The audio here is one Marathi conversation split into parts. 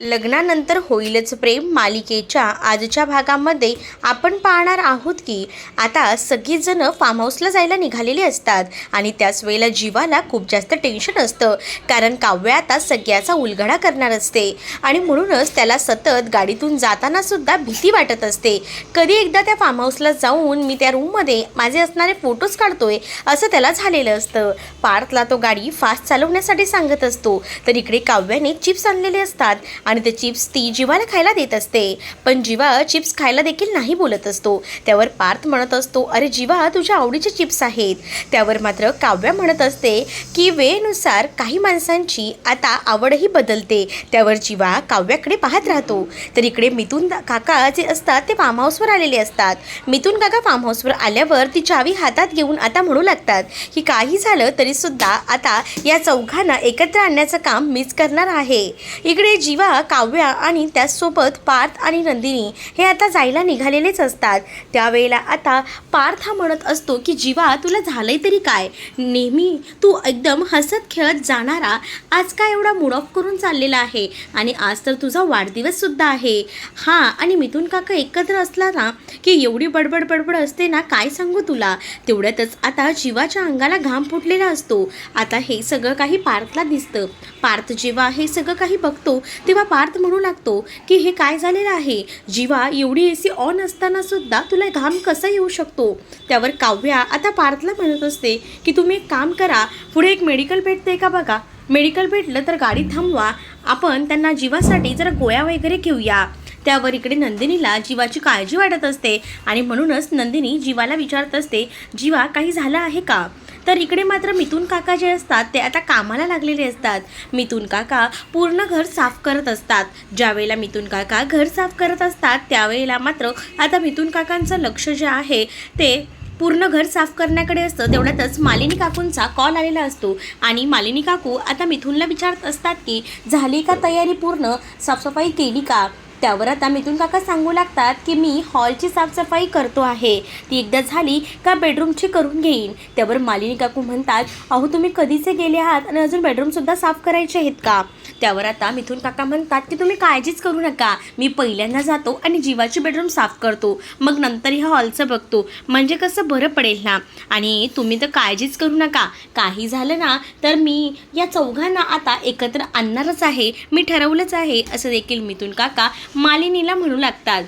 लग्नानंतर होईलच प्रेम मालिकेच्या आजच्या भागामध्ये आपण पाहणार आहोत की आता सगळीजण फार्म हाऊसला जायला निघालेली असतात आणि त्याच वेळेला जीवाला खूप जास्त टेन्शन असतं, कारण काव्य आता सगळ्याचा उलगडा करणार असते आणि म्हणूनच त्याला सतत गाडीतून जाताना सुद्धा भीती वाटत असते. कधी एकदा त्या फार्म हाऊसला जाऊन मी त्या रूममध्ये माझे असणारे फोटोज काढतोय असं त्याला झालेलं असतं. पार्थला तो गाडी फास्ट चालवण्यासाठी सांगत असतो, तर इकडे काव्याने चिप्स आणलेले असतात आणि ते चिप्स ती जीवाला खायला देत असते. पण जीवा चिप्स खायला देखील नाही बोलत असतो. त्यावर पार्थ म्हणत असतो, अरे जीवा तुझ्या आवडीचे चिप्स आहेत. त्यावर मात्र काव्या म्हणत असते की वेळेनुसार काही माणसांची आता आवडही बदलते. त्यावर जीवा काव्याकडे पाहत राहतो. तर इकडे मिथुन काका जे असतात ते फार्म हाऊसवर आलेले असतात. मिथुन काका फार्म हाऊसवर आल्यावर ती चावी हातात घेऊन आता म्हणू लागतात की काही झालं तरी सुद्धा आता या चौघांना एकत्र आणण्याचं काम मीच करणार आहे. इकडे जीवा काव्या आणि त्याचसोबत पार्थ आणि नंदिनी हे आता जायला निघालेलेच असतात. त्यावेळेला आता पार्थ हा म्हणत असतो की जीवा तुला झालंय तरी काय, नेहमी तू एकदम हसत खेळत जाणारा आज काय एवढा मूड ऑफ करून चाललेला आहे आणि आज तर तुझा वाढदिवससुद्धा आहे. हां, आणि मिथुन काका एकत्र असला ना की एवढी बडबड बडबड असते ना, काय सांगू तुला. तेवढ्यातच आता जीवाच्या अंगाला घाम फुटलेला असतो. आता हे सगळं काही पार्थला दिसतं. पार्थ जेव्हा हे सगळं काही बघतो तेव्हा पार्थ म्हणू लागतो की हे काय झालेलं आहे जीवा, एवढी एसी ऑन असताना सुद्धा तुला घाम कसा येऊ शकतो. त्यावर काव्या आता पार्थला म्हणत असते की तुम्ही एक काम करा, पुढे एक मेडिकल भेटते का बघा, मेडिकल भेटलं तर गाडी थांबवा, आपण त्यांना जीवासाठी जरा गोळ्या वगैरे घेऊया. त्यावर इकडे नंदिनीला जीवाची काळजी वाटत असते आणि म्हणूनच नंदिनी जीवाला विचारत असते, जीवा काही झालं आहे का. तर इकडे मात्र मिथुन काका जे असतात ते आता कामाला लागलेले असतात. मिथुन काका पूर्ण घर साफ करत असतात. ज्यावेळेला मिथुन काका घर साफ करत असतात त्यावेळेला मात्र आता मिथुन काकांचं लक्ष जे आहे ते पूर्ण घर साफ करण्याकडे असतं. तेवढ्यातच मालिनी काकूंचा कॉल आलेला असतो आणि मालिनी काकू आता मिथुनला विचारत असतात की झाली का तयारी, पूर्ण साफसफाई केली का. त्यावर आता मिथुन काका सांगू लागतात की मी हॉलची साफसफाई करतो आहे, ती एकदा झाली का बेडरूमची करून घेईन. त्यावर मालिनी काकू म्हणतात, अहो तुम्ही कधीचे गेले आहात आणि अजून बेडरूमसुद्धा साफ करायचे आहेत का. त्यावर आता मिथुन काका म्हणतात की तुम्ही काळजीच करू नका, मी पहिल्यांदा जातो आणि जीवाची बेडरूम साफ करतो, मग नंतर ह्या हॉलचं बघतो, म्हणजे कसं बरं पडेल ना. आणि तुम्ही तर काळजीच करू नका, काही झालं ना तर मी या चौघांना आता एकत्र आणणारच आहे, मी ठरवलंच आहे, असं देखील मिथुन काका मालिनीला म्हणू लागतात.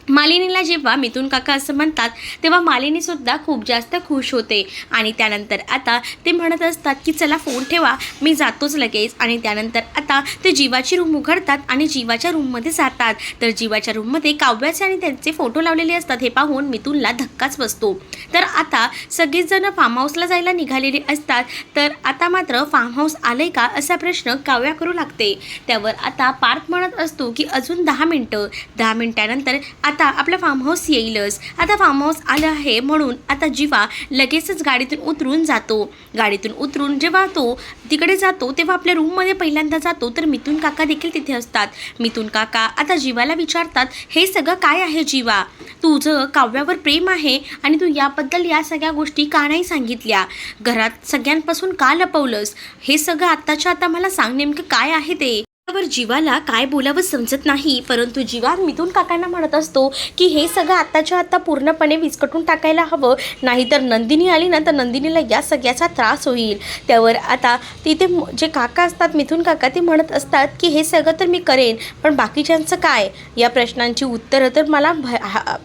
मालिनीला जेव्हा मिथुन काका असं म्हणतात तेव्हा मालिनीसुद्धा खूप जास्त खुश होते आणि त्यानंतर आता ते म्हणत असतात की चला फोन ठेवा, मी जातोच लगेच. आणि त्यानंतर आता ते जीवाची रूम उघडतात आणि जीवाच्या रूममध्ये जातात. तर जीवाच्या रूममध्ये काव्याचे आणि त्यांचे फोटो लावलेले असतात. हे पाहून मिथुनला धक्काच बसतो. तर आता सगळेच जण फार्म हाऊसला जायला निघालेले असतात. तर आता मात्र फार्म हाऊस आले का असा प्रश्न काव्या करू लागते. त्यावर आता पार्थ म्हणत असतो की अजून 10 मिनटं, 10 मिनटानंतर आता आपलं फार्म हाऊस येईलच. आता फार्म हाऊस आलं आहे म्हणून आता जीवा लगेचच गाडीतून उतरून जातो. गाडीतून उतरून जेव्हा तो तिकडे जातो तेव्हा आपल्या रूममध्ये पहिल्यांदा जातो. तर मिथुन काका देखील तिथे असतात. मिथुन काका आता जीवाला विचारतात, हे सगळं काय आहे जीवा, तुझं काव्यावर प्रेम आहे आणि तू याबद्दल या सगळ्या गोष्टी का नाही सांगितल्या, घरात सगळ्यांपासून का लपवलंस, हे सगळं आत्ताच्या आता मला सांग, नेमकं काय आहे ते. त्यावर जीवाला काय बोलावं समजत नाही, परंतु जीवा मिथुन काकांना म्हणत असतो की हे सगळं आत्ताच्या आत्ता पूर्णपणे विस्कटून टाकायला हवं, नाहीतर नंदिनी आली ना तर नंदिनीला या सगळ्याचा त्रास होईल. त्यावर आता तिथे जे काका असतात मिथुन काका ते म्हणत असतात की हे सगळं तर मी करेन, पण बाकीच्यांचं काय, या प्रश्नांची उत्तरं तर मला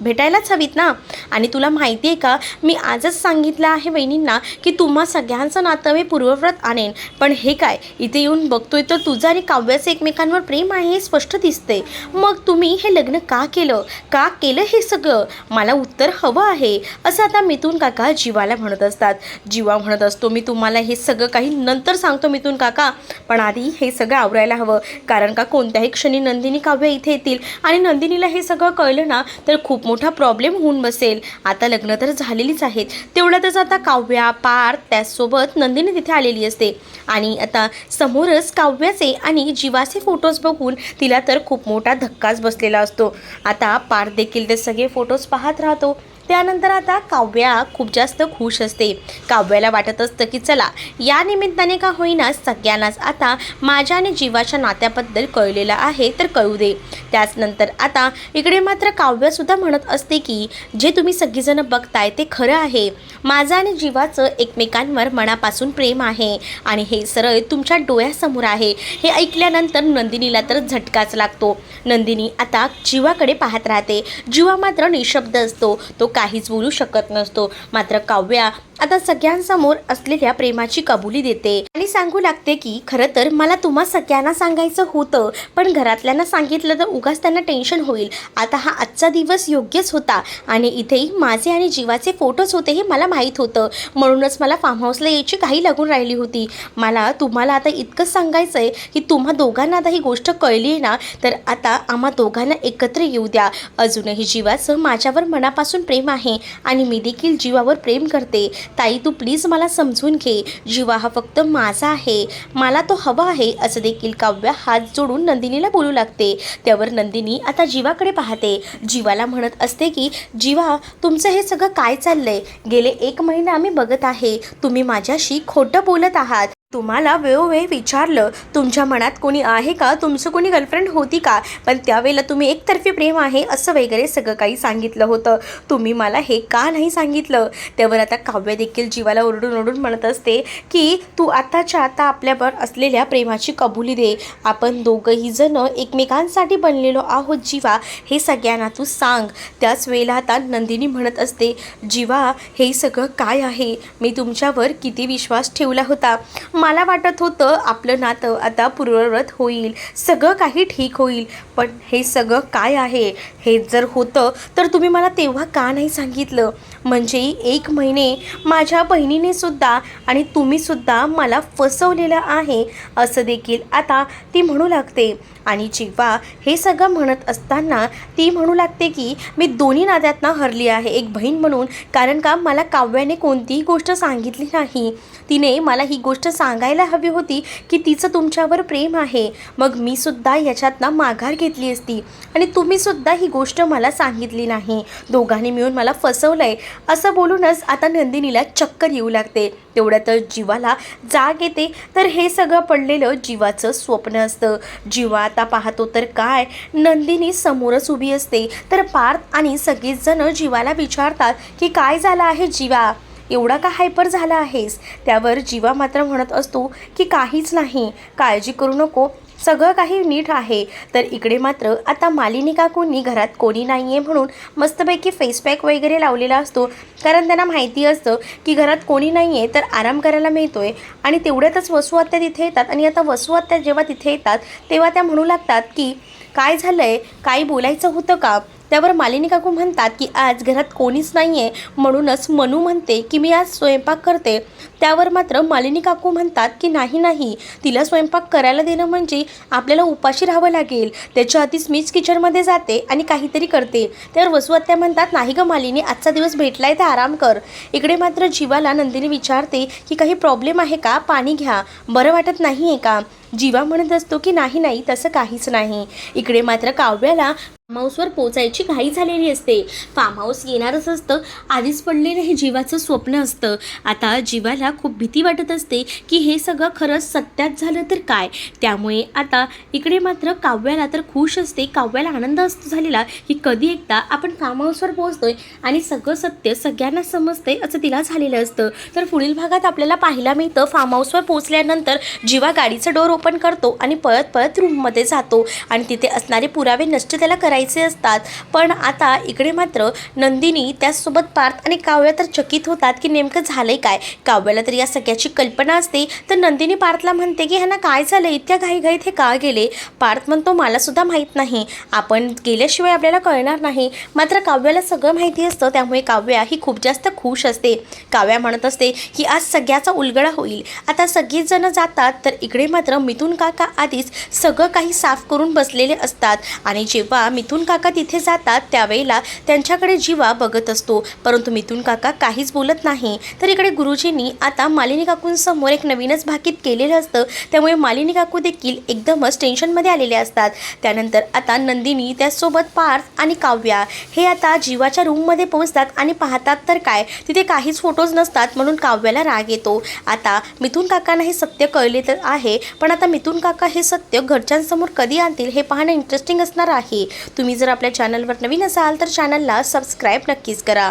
भेटायलाच हवीत ना. आणि तुला माहिती आहे का, मी आजच सांगितलं आहे वहिनींना की तुम्हा सगळ्यांचं नातं मी पूर्वव्रत आणेन, पण हे काय इथे येऊन बघतोय तर तुझं आणि काव्याचं एकमेकांवर प्रेम आहे हे स्पष्ट दिसते, मग तुम्ही हे लग्न का केलं हे सगळं मला उत्तर हवं आहे, असं आता मिथुन काका जीवाला म्हणत असतात. जीवा म्हणत असतो, मी तुम्हाला हे सगळं काही नंतर सांगतो मिथुन काका, पण आधी हे सगळं आवरायला हवं, कारण का कोणत्याही क्षणी नंदिनी काव्य इथे येतील आणि नंदिनीला हे सगळं कळलं ना तर खूप मोठा प्रॉब्लेम होऊन बसेल. आता लग्न तर झालेलीच आहेत. तेवढ्यातच आता काव्या, पार्थ त्याचसोबत नंदिनी तिथे आलेली असते आणि आता समोरच काव्याचे आणि जीवा असे फोटोज बघून तिला तर खूप मोठा धक्काच बसलेला असतो. आता पार्थ देखील ते सगळे फोटोज पाहत राहतो त्यानंतर आता काव्या खूप जास्त खुश असते. काव्याला वाटत असतं की चला या निमित्ताने का होईना सगळ्यांनाच आता माझ्या आणि जीवाच्या नात्याबद्दल कळलेलं आहे तर कळू दे. त्याचनंतर आता इकडे मात्र काव्यसुद्धा म्हणत असते की जे तुम्ही सगळीजण बघताय ते खरं आहे. माझं आणि जीवाचं एकमेकांवर मनापासून प्रेम आहे आणि हे सरळ तुमच्या डोळ्यासमोर आहे. हे ऐकल्यानंतर नंदिनीला तर झटकाच लागतो. नंदिनी आता जीवाकडे पाहत राहते. जीवा मात्र निशब्द असतो. तो काहीच बोलू शकत नसतो. मात्र काव्या आता सगळ्यांसमोर असलेल्या प्रेमाची कबुली देते आणि सांगू लागते की खरं तर मला तुम्हा सगळ्यांना सांगायचं होतं, पण घरातल्यांना सांगितलं तर उगाच त्यांना टेन्शन होईल. आता हा आजचा दिवस योग्यच होता आणि इथेही माझे आणि जीवाचे फोटोज होते हे मला माहीत होतं, म्हणूनच मला फार्म हाऊसला यायची घाई लागून राहिली होती. मला तुम्हाला आता इतकंच सांगायचं आहे की तुम्हा दोघांना आता ही गोष्ट कळली आहे ना, तर आता आम्हा दोघांना एकत्र येऊ द्या. अजूनही जीवाचं माझ्यावर मनापासून प्रेम आहे आणि मी देखील जीवावर प्रेम करते. ताई तू प्लीज मला समजून घे. जीवा हा फक्त माझा आहे, मला तो हवा आहे, असं देखील काव्या हात जोडून नंदिनीला बोलू लागते. त्यावर नंदिनी आता जीवाकडे पाहते. जीवाला म्हणत असते की जीवा तुमचं हे सगळं काय चाललंय? गेले 1 महिना आम्ही बघत आहे तुम्ही माझ्याशी खोटं बोलत आहात. तुम्हाला वेळोवेळी विचारलं तुमच्या मनात कोणी आहे का, तुमचं कोणी गर्लफ्रेंड होती का, पण त्यावेळेला तुम्ही एकतर्फी प्रेम आहे असं वगैरे सगळं काही सांगितलं होतं. तुम्ही मला हे का नाही सांगितलं? त्यावर आता काव्य देखील जीवाला ओरडून ओरडून म्हणत असते की तू आताच्या आता आपल्यावर असलेल्या प्रेमाची कबुली दे. आपण दोघंही जण एकमेकांसाठी बनलेलो आहोत जीवा, हे सगळ्यांना तू सांग. त्याच वेळेला आता नंदिनी म्हणत असते जीवा हे सगळं काय आहे? मी तुमच्यावर किती विश्वास ठेवला होता. मला वाटत होतं आपलं नातं आता पूर्ववत होईल, सगळं काही ठीक होईल, पण हे सगळं काय आहे? हे जर होतं तर तुम्ही मला तेव्हा का नाही सांगितलं? म्हणजे 1 महिने माझ्या बहिणीने सुद्धा आणि तुम्हीसुद्धा मला फसवलेलं आहे असं देखील आता ती म्हणू लागते. आणि जेव्हा हे सगळं म्हणत असताना ती म्हणू लागते की मी दोन्ही नात्यातनं हरली आहे एक बहीण म्हणून, कारण का मला काव्याने कोणतीही गोष्ट सांगितली नाही. तिने मला ही गोष्ट सांगायला हवी होती की तिचं तुमच्यावर प्रेम आहे, मग मी सुद्धा याच्यातनं माघार घेतली असती आणि तुम्हीसुद्धा ही गोष्ट मला सांगितली नाही. दोघांनी मिळून मला फसवलं आहे असं बोलूनच आता नंदिनीला चक्कर येऊ लागते. तेवढ्यातच जीवाला जाग येते. तर हे सगळं पडलेलं जीवाचं स्वप्न असतं. जीवा आता पाहतो तर काय, नंदिनी समोरच उभी असते. तर पार्थ आणि सगळेच जण जीवाला विचारतात की काय झालं आहे जीवा, एवढा का हायपर झाला आहेस? त्यावर जीवा मात्र म्हणत असतो की काहीच नाही, काळजी करू नको, सगळं काही नीट आहे. तर इकडे मात्र आता मालिनी काकूंनी घरात कोणी नाही आहे म्हणून मस्तपैकी फेसपॅक वगैरे लावलेला असतो, कारण त्यांना माहिती असतं की घरात कोणी नाही आहे तर आराम करायला मिळतो आहे. आणि तेवढ्यातच वसू आत्या तिथे येतात आणि आता वसू आत्या जेव्हा तिथे येतात तेव्हा त्या म्हणू लागतात की काय झालं आहे, काही बोलायचं होतं का? त्यावर मालिनी काकू म्हणतात की आज घरात कोणीच नाही आहे म्हणूनच मनू म्हणते की मी आज स्वयंपाक करते. त्यावर मात्र मालिनी काकू म्हणतात की नाही, तिला स्वयंपाक करायला देणं म्हणजे आपल्याला उपाशी राहावं लागेल, त्याच्या आधीच मीच किचनमध्ये जाते आणि काहीतरी करते. त्यावर वसू आत्या म्हणतात नाही गं मालिनी, आजचा दिवस भेटलाय तर आराम कर. इकडे मात्र जीवाला नंदिनी विचारते की काही प्रॉब्लेम आहे का, पाणी घ्या, बरं वाटत नाही आहे का? जीवा म्हणत असतो की नाही तसं काहीच नाही. इकडे मात्र काव्याला फार्म हाऊसवर पोचायची घाई झालेली असते. फार्म हाऊस येणारच असतं, आधीच पडलेलं हे जीवाचं स्वप्न असतं. आता जीवाला खूप भीती वाटत असते की हे सगळं खरंच सत्यात झालं तर काय. त्यामुळे आता इकडे मात्र काव्याला तर खुश असते, काव्याला आनंद असतो झालेला की कधी एकदा आपण फार्म हाऊसवर पोहोचतोय आणि सगळं सत्य सगळ्यांना समजते असं तिला झालेलं असतं. तर पुढील भागात आपल्याला पाहायला मिळतं फार्म हाऊसवर पोहोचल्यानंतर जीवा गाडीचं डोर ओपन करतो आणि पळत रूममध्ये जातो आणि तिथे असणारे पुरावे नष्ट त्याला करायचे असतात. पण आता इकडे मात्र नंदिनी त्याचसोबत पार्थ आणि काव्या तर चकित होतात की नेमकं झालंय काय. काव्याला तर या सगळ्याची कल्पना असते. तर नंदिनी पार्थला म्हणते की ह्यांना काय झालं, इतक्या घाईघाईत हे का गेले? पार्थ म्हणतो मला सुद्धा माहीत नाही, आपण गेल्याशिवाय आपल्याला कळणार नाही. मात्र काव्याला सगळं माहिती असतं, त्यामुळे काव्या ही खूप जास्त खुश असते. काव्या म्हणत असते की आज सगळ्याचा उलगडा होईल. आता सगळीच जण जातात. तर इकडे मात्र मिथुन काका आधीच सगळं काही साफ करून बसलेले असतात आणि जेव्हा मिथुन काका तिथे जातात त्यावेळेला त्यांच्याकडे जीवा बघत असतो, परंतु मिथुन काका काहीच बोलत नाही. तर इकडे गुरुजींनी आता मालिनी काकूंसमोर एक नवीनच भाकीत केलेलं असतं, त्यामुळे मालिनी काकू देखील एकदमच टेन्शनमध्ये आलेले असतात. त्यानंतर आता नंदिनी त्यासोबत पार्थ आणि काव्या हे आता जीवाच्या रूममध्ये पोहोचतात आणि पाहतात तर काय तिथे काहीच फोटोज नसतात, म्हणून काव्याला राग येतो. आता मिथुन काकांना हे सत्य कळले तर आहे, पण आता मिथुन काका हे सत्य घरच्यांसमोर कधी आणतील हे पाहणं इंटरेस्टिंग असणार आहे. तुम्ही जर आपल्या चॅनलवर नवीन असाल तर चॅनलला सबस्क्राईब नक्कीच करा.